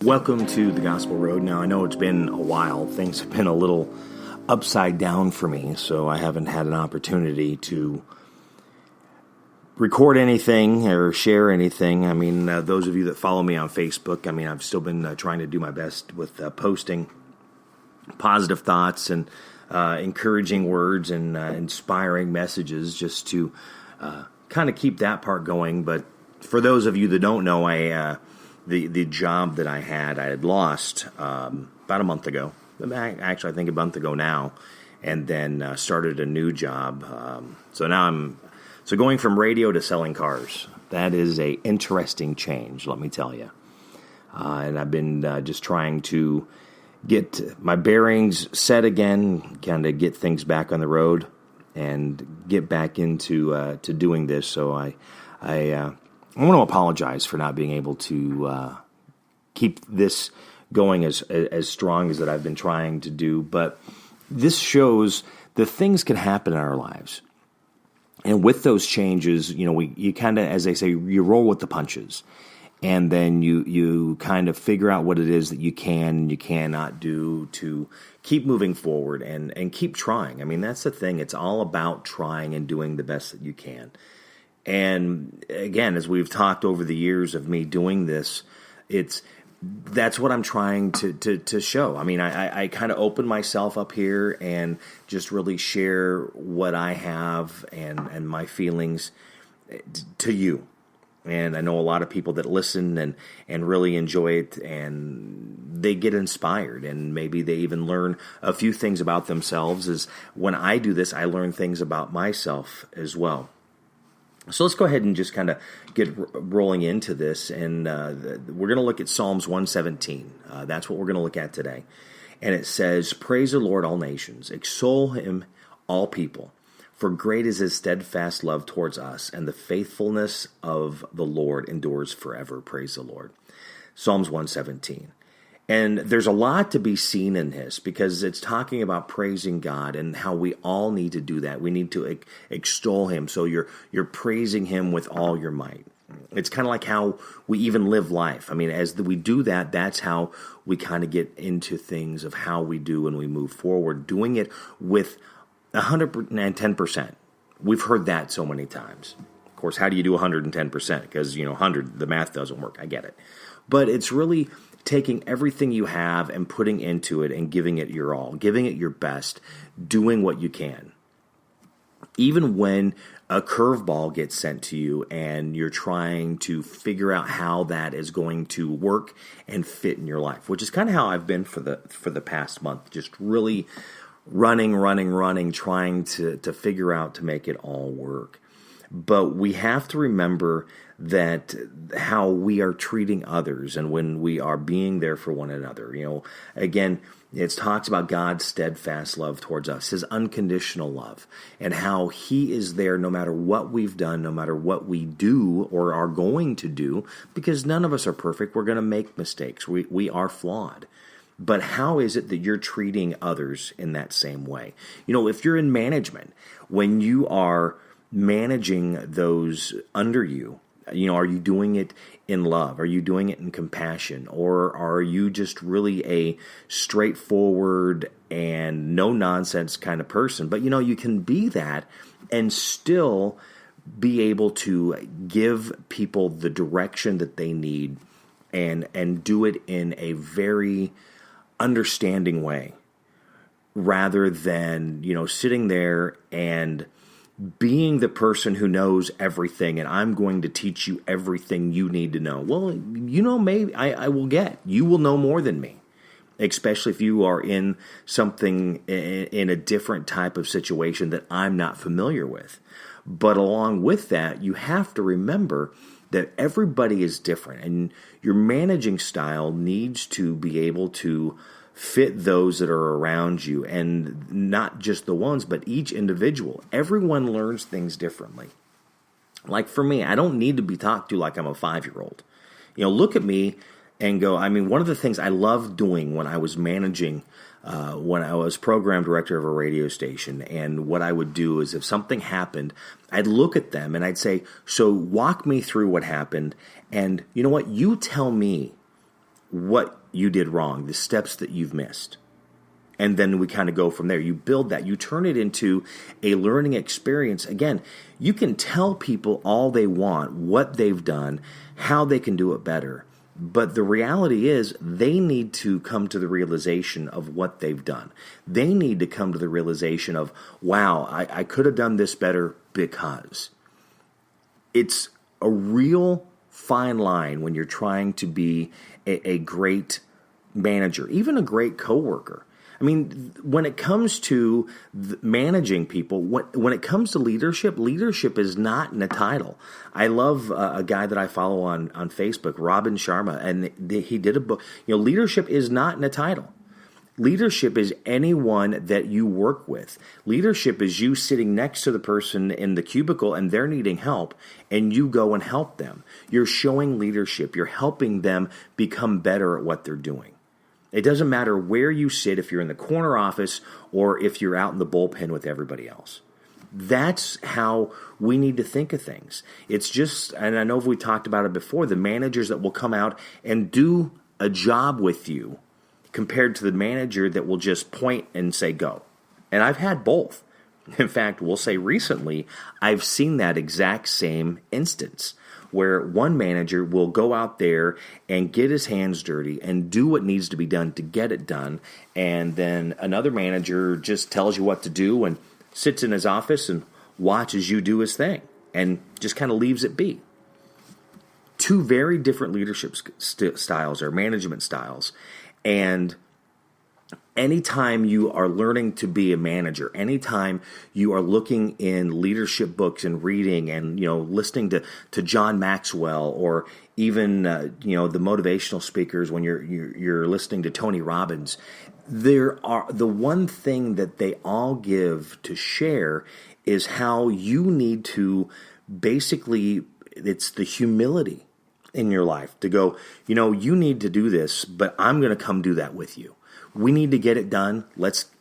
Welcome to the Gospel Road. Now, I know it's been a while. Things have been a little upside down for me, so I haven't had an opportunity to record anything or share anything. I mean, those of you that follow me on Facebook, I've still been trying to do my best with posting positive thoughts and encouraging words and inspiring messages just to kind of keep that part going. But for those of you that don't know, the job that I had lost about a month ago. Actually, I think a month ago now, and then started a new job. So now I'm going from radio to selling cars. That is a interesting change, let me tell you. And I've been just trying to get my bearings set again, kind of get things back on the road, and get back into to doing this. So I want to apologize for not being able to keep this going as strong as that I've been trying to do. But this shows that things can happen in our lives. And with those changes, you kind of, as they say, you roll with the punches. And then you kind of figure out what it is that you can and you cannot do to keep moving forward and keep trying. I mean, that's the thing. It's all about trying and doing the best that you can. And again, as we've talked over the years of me doing this, that's what I'm trying to show. I mean, I kind of open myself up here and just really share what I have and my feelings to you. And I know a lot of people that listen and really enjoy it, and they get inspired, and maybe they even learn a few things about themselves. As when I do this, I learn things about myself as well. So let's go ahead and just kind of get rolling into this, and we're going to look at Psalms 117. That's what we're going to look at today. And it says, "Praise the Lord, all nations. Extol him, all people. For great is his steadfast love towards us, and the faithfulness of the Lord endures forever." Praise the Lord. Psalms 117. And there's a lot to be seen in this because it's talking about praising God and how we all need to do that. We need to extol him. So you're praising him with all your might. It's kind of like how we even live life. I mean, as we do that, that's how we kind of get into things of how we do and we move forward, doing it with 110%. We've heard that so many times. Of course, how do you do 110%? Because, 100, the math doesn't work. I get it. But it's really taking everything you have and putting into it and giving it your all, giving it your best, doing what you can. Even when a curveball gets sent to you and you're trying to figure out how that is going to work and fit in your life, which is kind of how I've been for the past month, just really running, trying to figure out to make it all work. But we have to remember that how we are treating others and when we are being there for one another. Again, it talks about God's steadfast love towards us, his unconditional love, and how he is there no matter what we've done, no matter what we do or are going to do, because none of us are perfect. We're going to make mistakes. We are flawed. But how is it that you're treating others in that same way? If you're in management, when you are managing those under you, are you doing it in love? Are you doing it in compassion? Or are you just really a straightforward and no-nonsense kind of person? But, you can be that and still be able to give people the direction that they need and do it in a very understanding way, rather than, sitting there and being the person who knows everything and I'm going to teach you everything you need to know. Well, maybe I will get. You will know more than me, especially if you are in something in a different type of situation that I'm not familiar with. But along with that, you have to remember that everybody is different, and your managing style needs to be able to fit those that are around you, and not just the ones, but each individual. Everyone learns things differently. Like for me, I don't need to be talked to like I'm a 5-year-old. Look at me and go, one of the things I loved doing when I was managing, when I was program director of a radio station, and what I would do is if something happened, I'd look at them and I'd say, so walk me through what happened, and you know what, you tell me what you did wrong, the steps that you've missed. And then we kind of go from there. You build that. You turn it into a learning experience. Again, you can tell people all they want, what they've done, how they can do it better. But the reality is they need to come to the realization of what they've done. They need to come to the realization of, wow, I could have done this better because. It's a real fine line when you're trying to be a great manager, even a great coworker. I mean, when it comes to managing people, when it comes to leadership is not in a title. I love a guy that I follow on Facebook, Robin Sharma, and he did a book. Leadership is not in a title. Leadership is anyone that you work with. Leadership is you sitting next to the person in the cubicle and they're needing help, and you go and help them. You're showing leadership. You're helping them become better at what they're doing. It doesn't matter where you sit, if you're in the corner office or if you're out in the bullpen with everybody else. That's how we need to think of things. It's just, and I know we talked about it before, the managers that will come out and do a job with you compared to the manager that will just point and say go. And I've had both. In fact, we'll say recently, I've seen that exact same instance where one manager will go out there and get his hands dirty and do what needs to be done to get it done. And then another manager just tells you what to do and sits in his office and watches you do his thing and just kind of leaves it be. Two very different leadership styles or management styles. And anytime you are learning to be a manager, anytime you are looking in leadership books and reading and listening to John Maxwell or even the motivational speakers, when you're listening to Tony Robbins, the one thing that they all give to share is how you need to basically, it's the humility in your life to go, you need to do this, but I'm going to come do that with you. We need to get it done.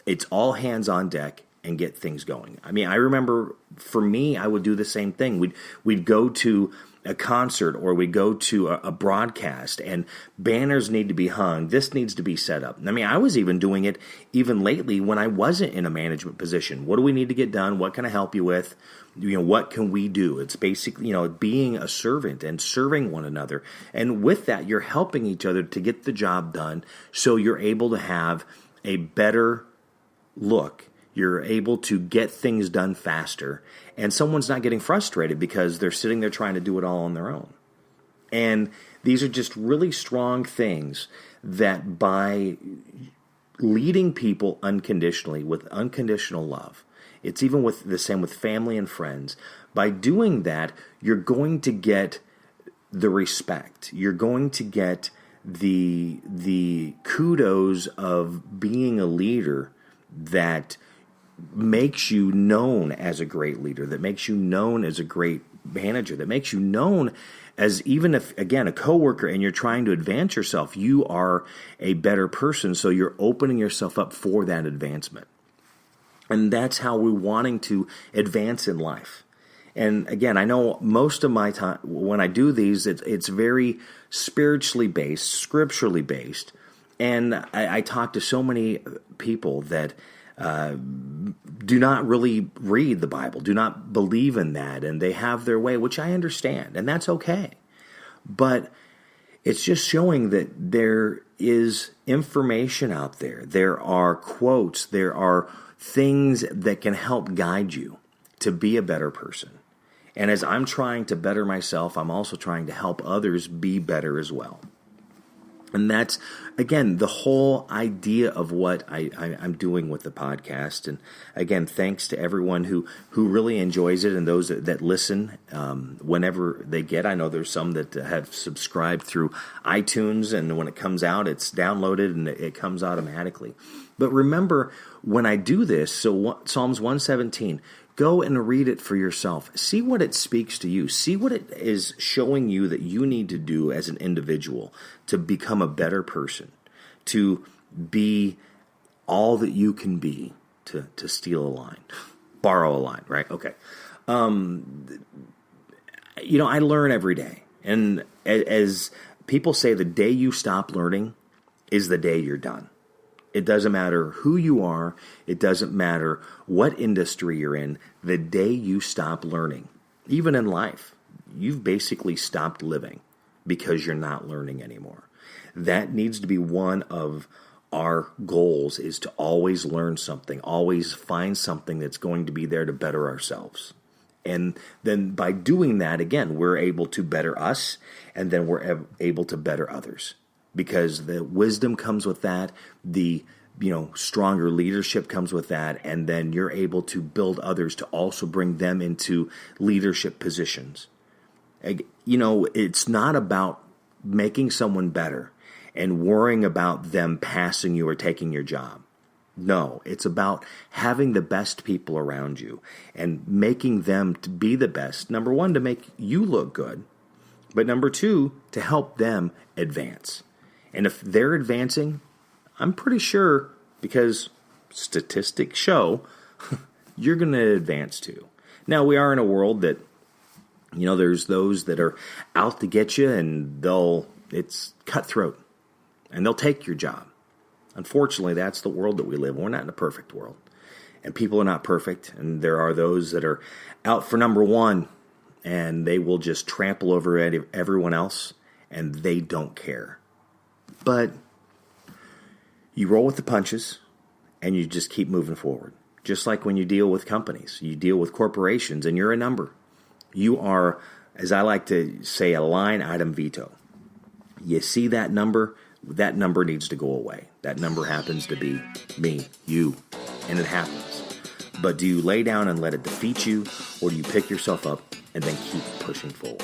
It's all hands on deck and get things going. I mean, I remember for me, I would do the same thing. We'd go to a concert or we'd go to a broadcast and banners need to be hung. This needs to be set up. I mean, I was even doing it even lately when I wasn't in a management position. What do we need to get done? What can I help you with? What can we do? It's basically, being a servant and serving one another. And with that, you're helping each other to get the job done so you're able to have a better look. You're able to get things done faster. And someone's not getting frustrated because they're sitting there trying to do it all on their own. And these are just really strong things that by leading people unconditionally with unconditional love, it's even with the same with family and friends. By doing that, you're going to get the respect. You're going to get the kudos of being a leader that makes you known as a great leader, that makes you known as a great manager, that makes you known as, even if, again, a coworker and you're trying to advance yourself, you are a better person, so you're opening yourself up for that advancement. And that's how we're wanting to advance in life. And again, I know most of my time when I do these, it's very spiritually based, scripturally based. And I talk to so many people that do not really read the Bible, do not believe in that, and they have their way, which I understand, and that's okay. But it's just showing that there is information out there. There are quotes, there are things that can help guide you to be a better person. And as I'm trying to better myself, I'm also trying to help others be better as well. And that's, again, the whole idea of what I'm doing with the podcast. And again, thanks to everyone who really enjoys it and those that listen whenever they get. I know there's some that have subscribed through iTunes, and when it comes out, it's downloaded and it comes automatically. But remember, when I do this, so Psalms 117, go and read it for yourself. See what it speaks to you. See what it is showing you that you need to do as an individual to become a better person, to be all that you can be, to steal a line, borrow a line, right? Okay. I learn every day. And as People say the day you stop learning is the day you're done. It doesn't matter who you are. It doesn't matter what industry you're in. The day you stop learning, even in life, you've basically stopped living because you're not learning anymore. That needs to be one of our goals, is to always learn something, always find something that's going to be there to better ourselves. And then by doing that, again, we're able to better us, and then we're able to better others. Because the wisdom comes with that, the stronger leadership comes with that, and then you're able to build others to also bring them into leadership positions. It's not about making someone better and worrying about them passing you or taking your job. No, it's about having the best people around you and making them to be the best. Number one, to make you look good, but number two, to help them advance. And if they're advancing, I'm pretty sure, because statistics show, you're going to advance too. Now, we are in a world that, there's those that are out to get you, and it's cutthroat, and they'll take your job. Unfortunately, that's the world that we live in. We're not in a perfect world, and people are not perfect, and there are those that are out for number one, and they will just trample over everyone else, and they don't care. But you roll with the punches, and you just keep moving forward. Just like when you deal with companies, you deal with corporations, and you're a number. You are, as I like to say, a line item veto. You see that number needs to go away. That number happens to be me, you, and it happens. But do you lay down and let it defeat you, or do you pick yourself up and then keep pushing forward?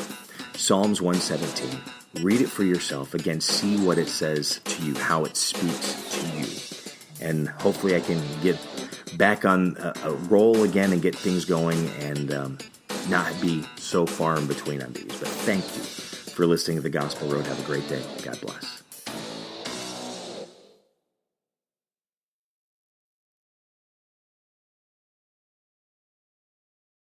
Psalms 117. Read it for yourself. Again, see what it says to you, how it speaks to you. And hopefully I can get back on a roll again and get things going and not be so far in between on these. But thank you for listening to The Gospel Road. Have a great day. God bless.